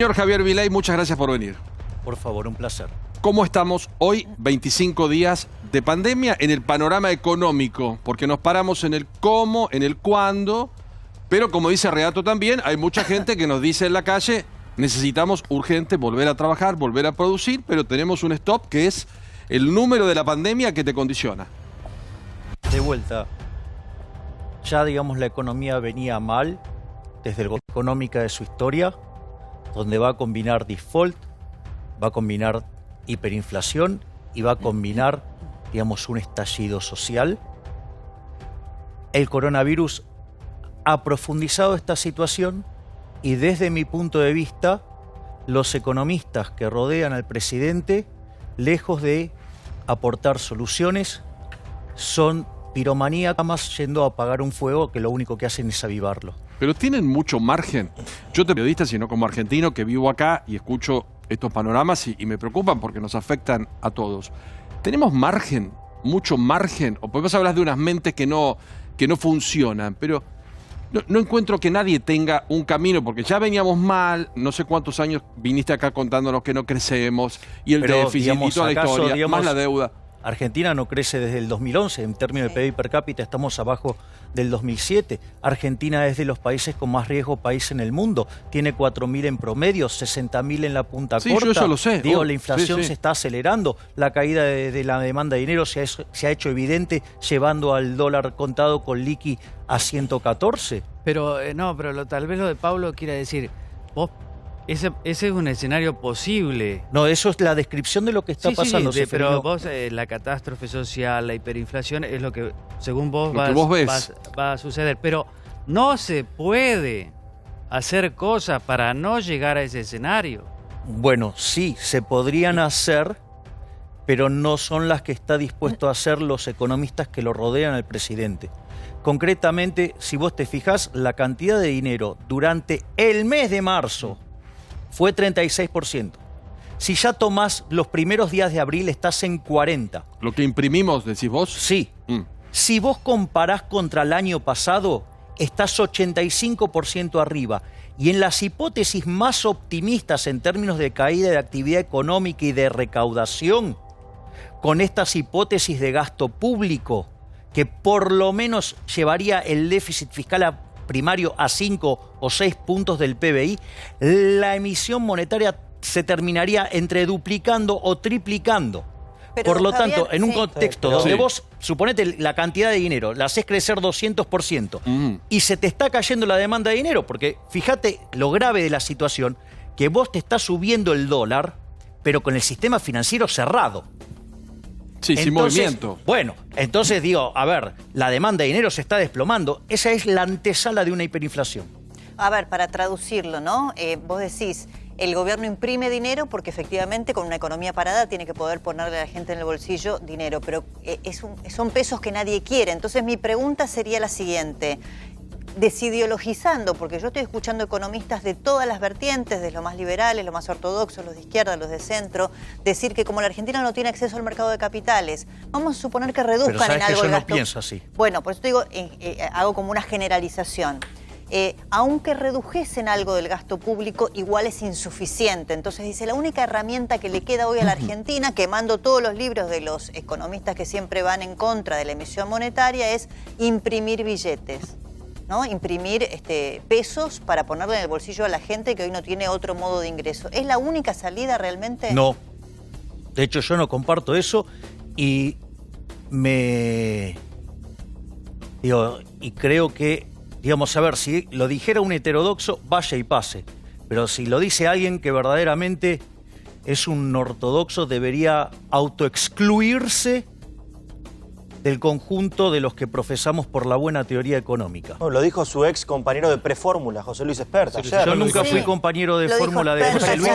Señor Javier Milei, muchas gracias por venir. Por favor, un placer. ¿Cómo estamos hoy, 25 días de pandemia, en el panorama económico? Porque nos paramos en el cómo, en el cuándo, pero como dice Renato también, hay mucha gente que nos dice en la calle, necesitamos urgente volver a trabajar, volver a producir, pero tenemos un stop que es el número de la pandemia que te condiciona. De vuelta, ya digamos la economía venía mal desde el económica de su historia, donde va a combinar default, va a combinar hiperinflación y va a combinar, digamos, un estallido social. El coronavirus ha profundizado esta situación y desde mi punto de vista, los economistas que rodean al presidente, lejos de aportar soluciones, son piromaníacos más yendo a apagar un fuego que lo único que hacen es avivarlo. Pero tienen mucho margen. Yo te periodista, sino como argentino que vivo acá y escucho estos panoramas y me preocupan porque nos afectan a todos. ¿Tenemos margen? ¿Mucho margen? O podemos hablar de unas mentes que no funcionan, pero no encuentro que nadie tenga un camino, porque ya veníamos mal, no sé cuántos años viniste acá contándonos que no crecemos, y el déficit, digamos, y toda la historia, digamos, más la deuda. Argentina no crece desde el 2011, en términos de PIB per cápita estamos abajo del 2007. Argentina es de los países con más riesgo país en el mundo. Tiene 4.000 en promedio, 60.000 en la punta corta. Yo eso lo sé. Digo, la inflación se está acelerando. La caída de la demanda de dinero se ha hecho evidente, llevando al dólar contado con liqui a 114. Pero tal vez lo de Pablo quiera decir, vos... Ese es un escenario posible. No, eso es la descripción de lo que está pasando. Pero vos, la catástrofe social, la hiperinflación, es lo que, según vos, va a suceder. Pero no se puede hacer cosas para no llegar a ese escenario. Bueno, sí, se podrían hacer, pero no son las que está dispuesto a hacer los economistas que lo rodean al presidente. Concretamente, si vos te fijás, la cantidad de dinero durante el mes de marzo fue 36%. Si ya tomás los primeros días de abril, estás en 40%. ¿Lo que imprimimos, decís vos? Sí. Si vos comparás contra el año pasado, estás 85% arriba. Y en las hipótesis más optimistas en términos de caída de actividad económica y de recaudación, con estas hipótesis de gasto público, que por lo menos llevaría el déficit fiscal primario a 5 o 6 puntos del PBI, la emisión monetaria se terminaría entre duplicando o triplicando. Pero, por lo tanto, en un contexto donde vos, suponete la cantidad de dinero, la haces crecer 200%, y se te está cayendo la demanda de dinero, porque fíjate lo grave de la situación, que vos te estás subiendo el dólar, pero con el sistema financiero cerrado. Sí, sin movimiento. Bueno, entonces digo, a ver, la demanda de dinero se está desplomando. Esa es la antesala de una hiperinflación. A ver, para traducirlo, ¿no? Vos decís, el gobierno imprime dinero porque efectivamente con una economía parada tiene que poder ponerle a la gente en el bolsillo dinero, pero son pesos que nadie quiere. Entonces mi pregunta sería la siguiente. Desideologizando, porque yo estoy escuchando economistas de todas las vertientes, de los más liberales, los más ortodoxos, los de izquierda, los de centro, decir que como la Argentina no tiene acceso al mercado de capitales, vamos a suponer que reduzcan en algo el gasto. No pienso así. Bueno, por eso te digo, hago como una generalización. Aunque redujesen algo del gasto público, igual es insuficiente. Entonces dice, la única herramienta que le queda hoy a la Argentina, quemando todos los libros de los economistas que siempre van en contra de la emisión monetaria, es imprimir billetes, ¿no? Imprimir pesos para ponerle en el bolsillo a la gente que hoy no tiene otro modo de ingreso. ¿Es la única salida realmente? No. De hecho, yo no comparto eso y creo que, digamos, a ver, si lo dijera un heterodoxo, vaya y pase. Pero si lo dice alguien que verdaderamente es un ortodoxo, debería autoexcluirse del conjunto de los que profesamos por la buena teoría económica. No, lo dijo su ex compañero de Prefórmula, José Luis Esperta. Yo nunca fui compañero de fórmula de José Luis.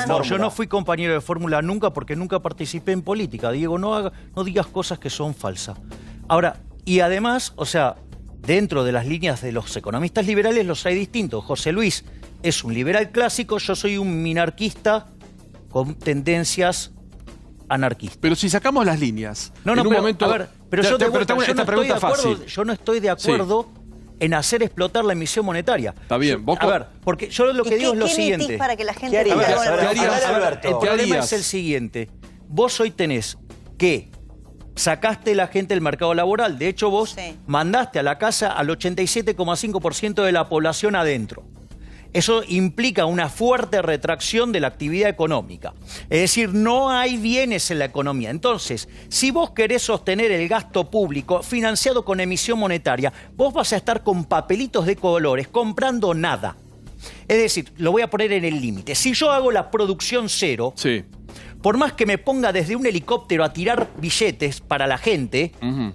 No, yo no fui compañero de fórmula nunca porque nunca participé en política. Diego, no digas cosas que son falsas. Ahora, y además, o sea, dentro de las líneas de los economistas liberales los hay distintos. José Luis es un liberal clásico, yo soy un minarquista con tendencias anarquista. Pero si sacamos las líneas, yo no estoy de acuerdo en hacer explotar la emisión monetaria. Está bien. A ver, porque yo lo que digo es lo siguiente. Para que la gente ¿Qué harías? El problema es el siguiente. Vos hoy tenés que sacaste la gente del mercado laboral. De hecho, vos mandaste a la casa al 87,5% de la población adentro. Eso implica una fuerte retracción de la actividad económica. Es decir, no hay bienes en la economía. Entonces, si vos querés sostener el gasto público financiado con emisión monetaria, vos vas a estar con papelitos de colores comprando nada. Es decir, lo voy a poner en el límite. Si yo hago la producción cero, por más que me ponga desde un helicóptero a tirar billetes para la gente,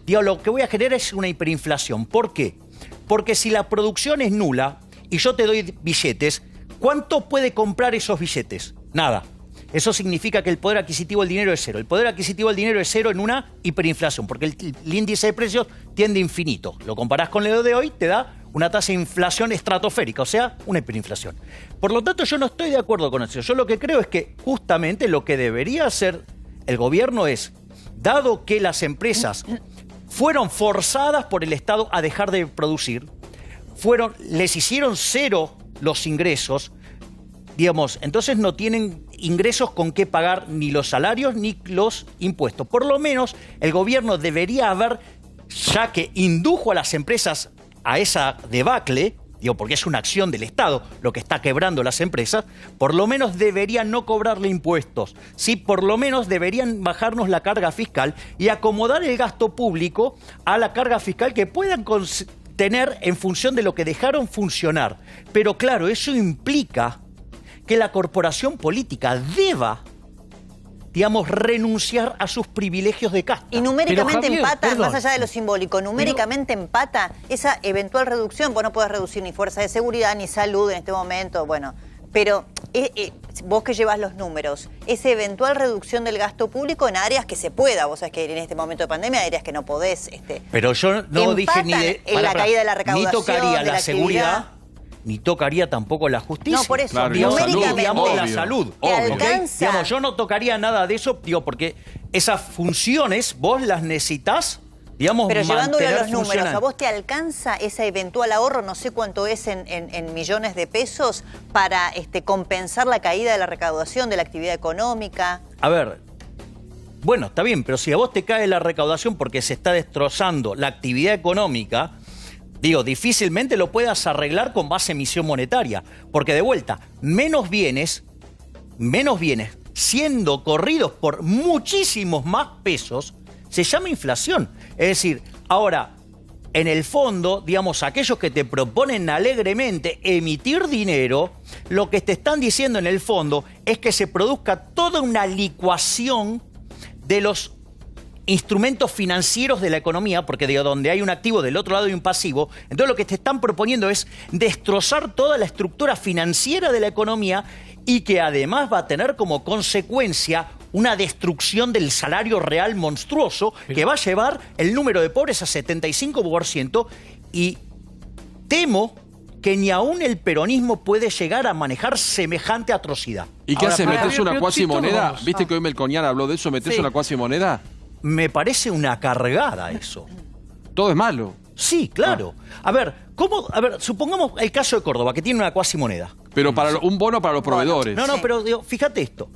digo, lo que voy a generar es una hiperinflación. ¿Por qué? Porque si la producción es nula y yo te doy billetes, ¿cuánto puede comprar esos billetes? Nada. Eso significa que el poder adquisitivo del dinero es cero. El poder adquisitivo del dinero es cero en una hiperinflación, porque el índice de precios tiende a infinito. Lo comparás con lo de hoy, te da una tasa de inflación estratosférica, o sea, una hiperinflación. Por lo tanto, yo no estoy de acuerdo con eso. Yo lo que creo es que justamente lo que debería hacer el gobierno es, dado que las empresas fueron forzadas por el Estado a dejar de producir, les hicieron cero los ingresos, digamos, entonces no tienen ingresos con qué pagar ni los salarios ni los impuestos. Por lo menos el gobierno debería haber, ya que indujo a las empresas a esa debacle, digo, porque es una acción del Estado lo que está quebrando las empresas, por lo menos deberían no cobrarle impuestos, ¿sí? Por lo menos deberían bajarnos la carga fiscal y acomodar el gasto público a la carga fiscal que puedan tener en función de lo que dejaron funcionar. Pero claro, eso implica que la corporación política deba, digamos, renunciar a sus privilegios de casta. Y numéricamente empata, más allá de lo simbólico, numéricamente empata esa eventual reducción. Vos no podés reducir ni fuerza de seguridad ni salud en este momento, bueno. Pero vos que llevas los números, esa eventual reducción del gasto público en áreas que se pueda, vos sabés que en este momento de pandemia hay áreas que no podés. Pero yo no dije ni en la caída de la recaudación, ni tocaría de la seguridad, ni tocaría tampoco la justicia. No, por eso, claro, numéricamente, la salud. ¿Te alcanza? Digamos, yo no tocaría nada de eso, digo, porque esas funciones vos las necesitás, digamos, pero llevándolo a los números, funcionando. ¿a vos te alcanza ese eventual ahorro, no sé cuánto es en millones de pesos, para compensar la caída de la recaudación, de la actividad económica? A ver, bueno, está bien, pero si a vos te cae la recaudación porque se está destrozando la actividad económica, digo, difícilmente lo puedas arreglar con base en emisión monetaria, porque de vuelta, menos bienes, siendo corridos por muchísimos más pesos, se llama inflación. Es decir, ahora, en el fondo, digamos, aquellos que te proponen alegremente emitir dinero, lo que te están diciendo en el fondo es que se produzca toda una licuación de los instrumentos financieros de la economía, porque de donde hay un activo, del otro lado hay un pasivo. Entonces lo que te están proponiendo es destrozar toda la estructura financiera de la economía y que además va a tener como consecuencia una destrucción del salario real monstruoso que va a llevar el número de pobres a 75%, y temo que ni aún el peronismo puede llegar a manejar semejante atrocidad. ¿Y qué haces? ¿Metés una cuasimoneda? ¿Viste que hoy Melconian habló de eso? ¿Metés una cuasimoneda? Me parece una cargada eso. ¿Todo es malo? Sí, claro. A ver, supongamos el caso de Córdoba, que tiene una cuasimoneda. Pero para un bono para los proveedores. No, pero digo, fíjate esto.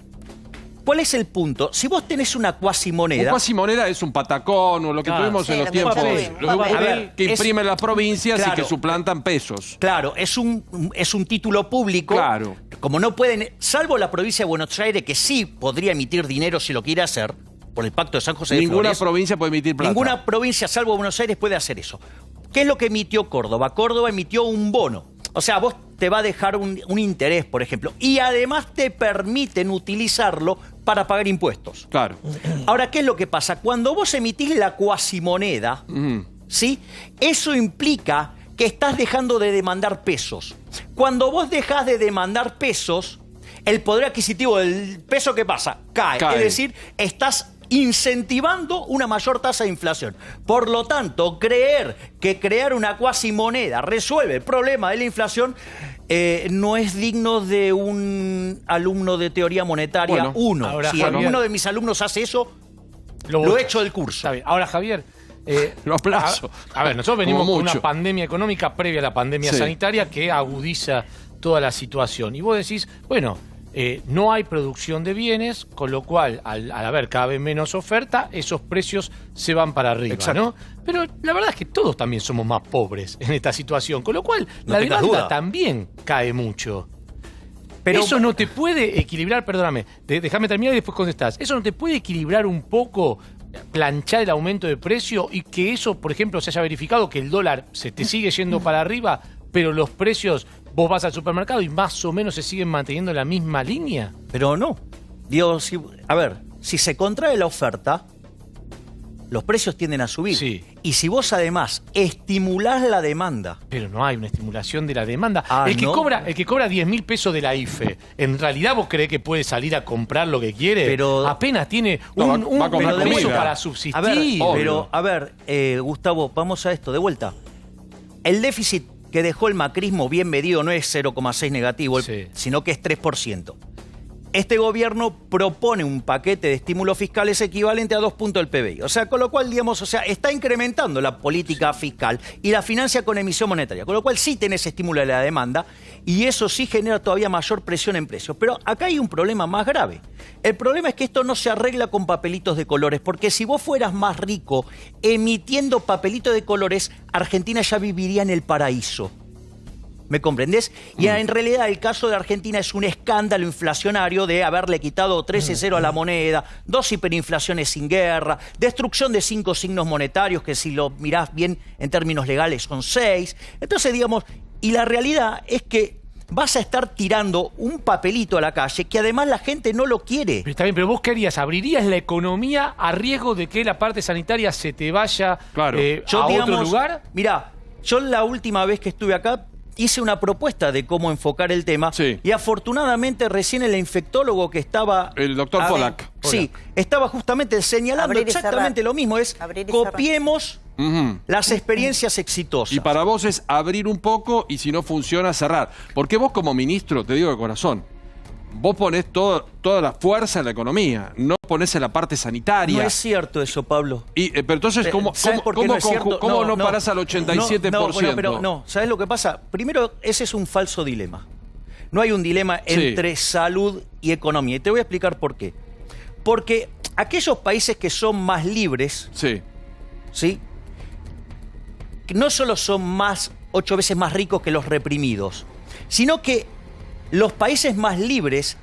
¿Cuál es el punto? Si vos tenés una cuasimoneda... Un cuasimoneda es un patacón o lo que tuvimos en los tiempos que imprimen las provincias y que suplantan pesos. Claro, es un título público. Claro. Como no pueden, salvo la provincia de Buenos Aires, que sí podría emitir dinero si lo quiere hacer, por el Pacto de San José de Flores. Ninguna provincia puede emitir plata. Ninguna provincia, salvo Buenos Aires, puede hacer eso. ¿Qué es lo que emitió Córdoba? Córdoba emitió un bono. O sea, vos te va a dejar un interés, por ejemplo, y además te permiten utilizarlo para pagar impuestos. Claro. Ahora, ¿qué es lo que pasa? Cuando vos emitís la cuasimoneda, ¿sí? Eso implica que estás dejando de demandar pesos. Cuando vos dejás de demandar pesos, el poder adquisitivo del peso, ¿qué pasa? Cae. Es decir, estás incentivando una mayor tasa de inflación. Por lo tanto, creer que crear una cuasimoneda resuelve el problema de la inflación no es digno de un alumno de teoría monetaria. Ahora, si alguno de mis alumnos hace eso, lo echo del curso. Está bien. Ahora, Javier, Lo aplazo. A ver, nosotros venimos con una pandemia económica previa a la pandemia sanitaria que agudiza toda la situación. Y vos decís, bueno, no hay producción de bienes, con lo cual, al haber cada vez menos oferta, esos precios se van para arriba, ¿no? Pero la verdad es que todos también somos más pobres en esta situación, con lo cual la demanda también cae mucho. Pero eso no te puede equilibrar, perdóname, déjame terminar y después contestás. ¿Eso no te puede equilibrar un poco, planchar el aumento de precio y que eso, por ejemplo, se haya verificado que el dólar se te sigue yendo para arriba, pero los precios, vos vas al supermercado y más o menos se siguen manteniendo en la misma línea? Pero no. Digo, a ver, si se contrae la oferta, los precios tienden a subir. Sí. Y si vos además estimulás la demanda... Pero no hay una estimulación de la demanda. Ah, el que cobra 10.000 pesos de la IFE, ¿en realidad vos creés que puede salir a comprar lo que quiere? Pero apenas tiene un peso para subsistir. A ver, Gustavo, vamos a esto, de vuelta. El déficit que dejó el macrismo bien medido no es 0,6 negativo, sino que es 3%. Este gobierno propone un paquete de estímulos fiscales equivalente a 2 puntos del PBI. O sea, con lo cual, digamos, está incrementando la política fiscal y la financia con emisión monetaria. Con lo cual sí tenés estímulo de la demanda y eso sí genera todavía mayor presión en precios. Pero acá hay un problema más grave. El problema es que esto no se arregla con papelitos de colores, porque si vos fueras más rico emitiendo papelitos de colores, Argentina ya viviría en el paraíso. ¿Me comprendés? Y en realidad el caso de Argentina es un escándalo inflacionario de haberle quitado 13-0 a la moneda, 2 hiperinflaciones sin guerra, destrucción de 5 signos monetarios que si lo mirás bien en términos legales son 6. Entonces, digamos, y la realidad es que vas a estar tirando un papelito a la calle que además la gente no lo quiere. Pero está bien, pero vos qué harías, ¿abrirías la economía a riesgo de que la parte sanitaria se te vaya a otro lugar? Mirá, yo la última vez que estuve acá hice una propuesta de cómo enfocar el tema y afortunadamente recién el infectólogo que estaba... El doctor Polak. Sí, estaba justamente señalando exactamente lo mismo, es copiemos las experiencias exitosas. Y para vos es abrir un poco y si no funciona cerrar. Porque vos como ministro, te digo de corazón, vos ponés toda la fuerza en la economía, no ponés en la parte sanitaria. No es cierto eso, Pablo. Pero entonces, ¿cómo no parás al 87%? No, ¿sabés lo que pasa? Primero, ese es un falso dilema. No hay un dilema entre salud y economía. Y te voy a explicar por qué. Porque aquellos países que son más libres, que no solo son 8 veces más ricos que los reprimidos, sino que los países más libres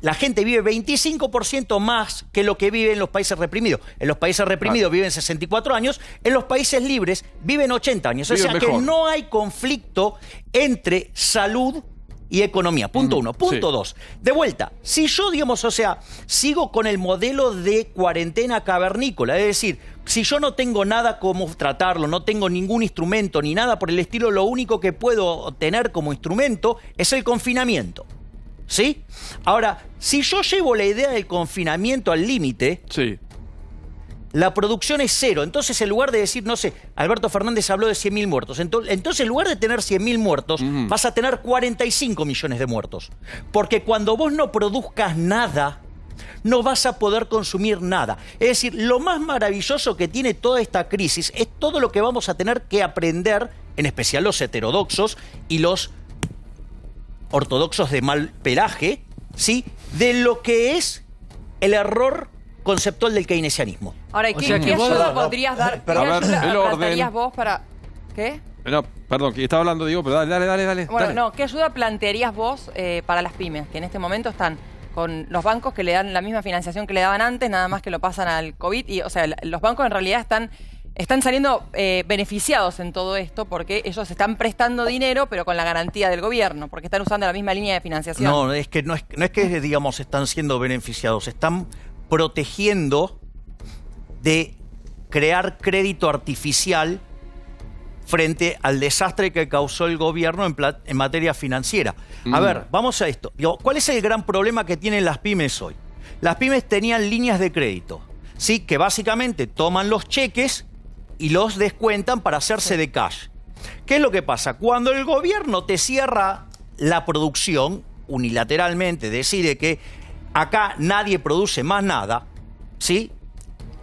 la gente vive 25% más que lo que vive en los países reprimidos. En los países reprimidos viven 64 años, en los países libres viven 80 años. O sea que no hay conflicto entre salud y economía. Punto 1. Punto 2. De vuelta, si yo, digamos, sigo con el modelo de cuarentena cavernícola, es decir, si yo no tengo nada como tratarlo, no tengo ningún instrumento ni nada por el estilo, lo único que puedo tener como instrumento es el confinamiento. ¿Sí? Ahora, si yo llevo la idea del confinamiento al límite, la producción es 0. Entonces, en lugar de decir, no sé, Alberto Fernández habló de 100.000 muertos. Entonces, en lugar de tener 100.000 muertos, vas a tener 45 millones de muertos. Porque cuando vos no produzcas nada, no vas a poder consumir nada. Es decir, lo más maravilloso que tiene toda esta crisis es todo lo que vamos a tener que aprender, en especial los heterodoxos y los ortodoxos de mal pelaje, de lo que es el error conceptual del keynesianismo. Ahora, ¿qué ayuda podrías dar? ¿Qué ayuda plantearías vos para...? ¿Qué? No, perdón, que estaba hablando, Diego, pero dale. Bueno, no, ¿qué ayuda plantearías vos para las pymes, que en este momento están con los bancos que le dan la misma financiación que le daban antes, nada más que lo pasan al COVID? Y, o sea, los bancos en realidad están saliendo beneficiados en todo esto porque ellos están prestando dinero, pero con la garantía del gobierno, porque están usando la misma línea de financiación. No es que digamos, están siendo beneficiados, están protegiendo de crear crédito artificial frente al desastre que causó el gobierno en materia financiera. A ver, vamos a esto. ¿Cuál es el gran problema que tienen las pymes hoy? Las pymes tenían líneas de crédito, que básicamente toman los cheques y los descuentan para hacerse de cash. ¿Qué es lo que pasa? Cuando el gobierno te cierra la producción, unilateralmente decide que acá nadie produce más nada,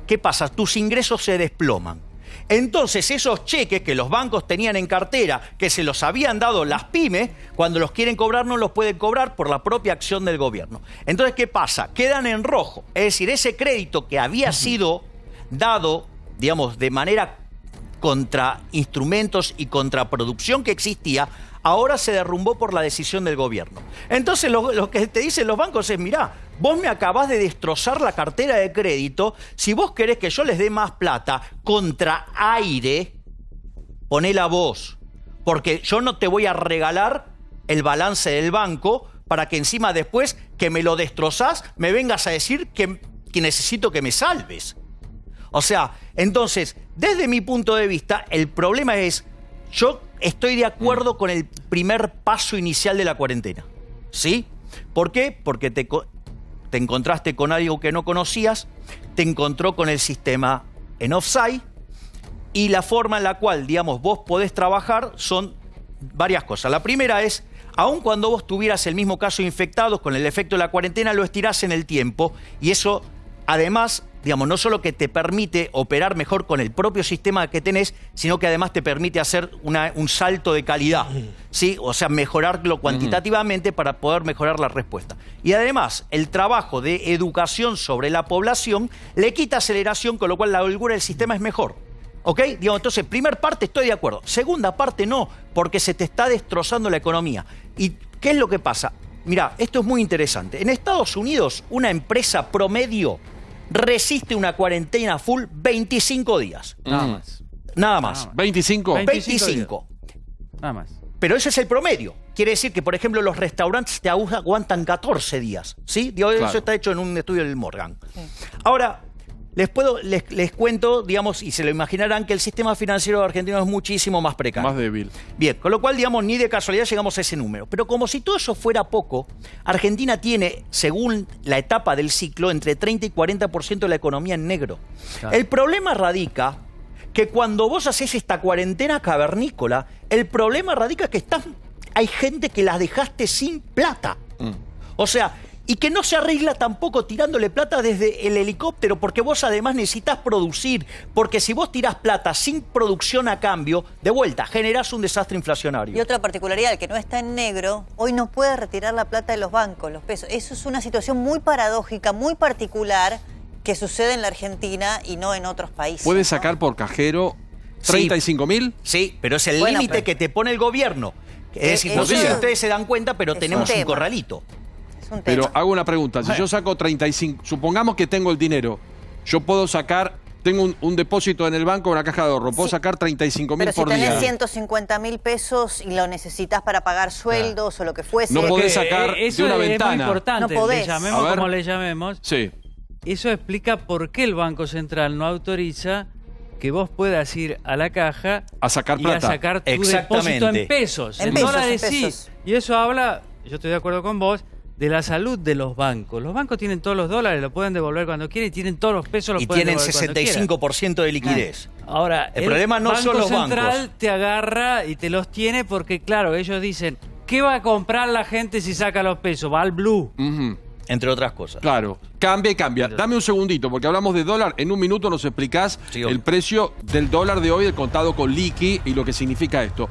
¿qué pasa? Tus ingresos se desploman. Entonces esos cheques que los bancos tenían en cartera, que se los habían dado las pymes, cuando los quieren cobrar no los pueden cobrar por la propia acción del gobierno. Entonces, ¿qué pasa? Quedan en rojo. Es decir, ese crédito que había sido dado, digamos, de manera contra instrumentos y contraproducción que existía, ahora se derrumbó por la decisión del gobierno. Entonces lo que te dicen los bancos es, mirá, vos me acabás de destrozar la cartera de crédito, si vos querés que yo les dé más plata contra aire, ponela vos, porque yo no te voy a regalar el balance del banco para que encima después que me lo destrozás me vengas a decir que necesito que me salves. O sea, entonces, desde mi punto de vista, el problema es, yo estoy de acuerdo con el primer paso inicial de la cuarentena, ¿sí? ¿Por qué? Porque te encontraste con algo que no conocías, te encontró con el sistema en offside y la forma en la cual, digamos, vos podés trabajar son varias cosas. La primera es, aun cuando vos tuvieras el mismo caso infectado, con el efecto de la cuarentena lo estirás en el tiempo y eso, además, digamos, no solo que te permite operar mejor con el propio sistema que tenés, sino que además te permite hacer un salto de calidad, ¿sí? O sea, mejorarlo cuantitativamente para poder mejorar la respuesta. Y además, el trabajo de educación sobre la población le quita aceleración, con lo cual la holgura del sistema es mejor. ¿Ok? Digamos, entonces, primer parte estoy de acuerdo. Segunda parte no, porque se te está destrozando la economía. ¿Y qué es lo que pasa? Mirá, esto es muy interesante. En Estados Unidos, una empresa promedio resiste una cuarentena full 25 días. Nada más. Nada más. ¿25? 25. Nada más. Pero ese es el promedio. Quiere decir que, por ejemplo, los restaurantes te aguantan 14 días. ¿Sí? Digo, Claro. Eso está hecho en un estudio del Morgan. Sí. Ahora, les cuento, digamos, y se lo imaginarán, que el sistema financiero argentino es muchísimo más precario. Más débil. Bien, con lo cual, digamos, ni de casualidad llegamos a ese número. Pero como si todo eso fuera poco, Argentina tiene, según la etapa del ciclo, entre 30 y 40% de la economía en negro. Claro. El problema radica que cuando vos haces esta cuarentena cavernícola, el problema radica que hay gente que las dejaste sin plata. O sea, y que no se arregla tampoco tirándole plata desde el helicóptero, porque vos además necesitas producir, porque si vos tirás plata sin producción a cambio, de vuelta, generás un desastre inflacionario. Y otra particularidad, el que no está en negro, hoy no puede retirar la plata de los bancos, los pesos. Eso es una situación muy paradójica, muy particular, que sucede en la Argentina y no en otros países. ¿Puede sacar por cajero 35.000? Sí, pero es el límite que te pone el gobierno. Es decir, no sé si ustedes se dan cuenta, pero tenemos un corralito. Pero hago una pregunta, si yo saco 35, supongamos que tengo el dinero, yo puedo sacar, tengo un depósito en el banco, una caja de ahorro, puedo sacar 35.000 por día. Pero si tenés 150.000 pesos y lo necesitas para pagar sueldos o lo que fuese. No podés sacar eso de una ventana. Es muy importante, no podés. le llamemos como le llamemos. Sí. Eso explica por qué el Banco Central no autoriza que vos puedas ir a la caja a sacar y plata. a sacar tu depósito en pesos. En dólares sí. Y eso habla, yo estoy de acuerdo con vos, de la salud de los bancos. Los bancos tienen todos los dólares, lo pueden devolver cuando quieren, y tienen todos los pesos, los pueden devolver cuando quieran. Y tienen 65% de liquidez. Ahora, el problema no son los bancos. El Banco Central te agarra y te los tiene porque, claro, ellos dicen, ¿qué va a comprar la gente si saca los pesos? Va al blue. Entre otras cosas. Claro, cambia. Dame un segundito, porque hablamos de dólar. En un minuto nos explicás el precio del dólar de hoy, el contado con liqui, y lo que significa esto.